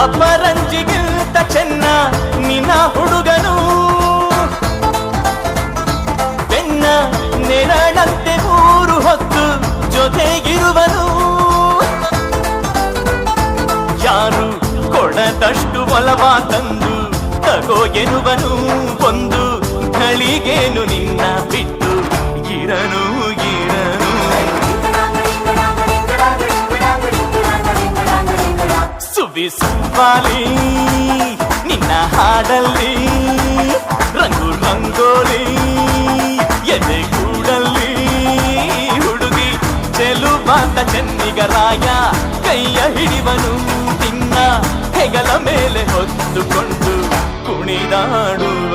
ಅಪರಂಜಿಗಿಂತ ಚೆನ್ನ ನಿನ್ನ ಹುಡುಗನು ಬೆನ್ನ ನೆರಳಂತೆ ಮೂರು ಹೊತ್ತು ಜೊತೆಗಿರುವನು ಯಾರು ಕೊಡದಷ್ಟು ಒಲವ ತಂದು ತಗೋ ಎನ್ನುವನು ಒಂದು ಘಳಿಗೇನು ನಿನ್ನ ಬಿಟ್ಟು ಇರನು ಇರನು ಸುವಿಸುವಾಲಿ ನಿನ್ನ ಹಾಡಲ್ಲಿ ರಂಗು ರಂಗೋಲಿ ಎದೆ ಕೂಡಲ್ಲಿ ಹುಡುಗಿ ಚೆಲುವಾದ ಚೆನ್ನಿಗರಾಯ ಕೈಯ ಹಿಡಿವನು ನಿನ್ನ ಹೆಗಲ ಮೇಲೆ ಹೊತ್ತುಕೊಂಡು ಕುಣಿದಾಡುವ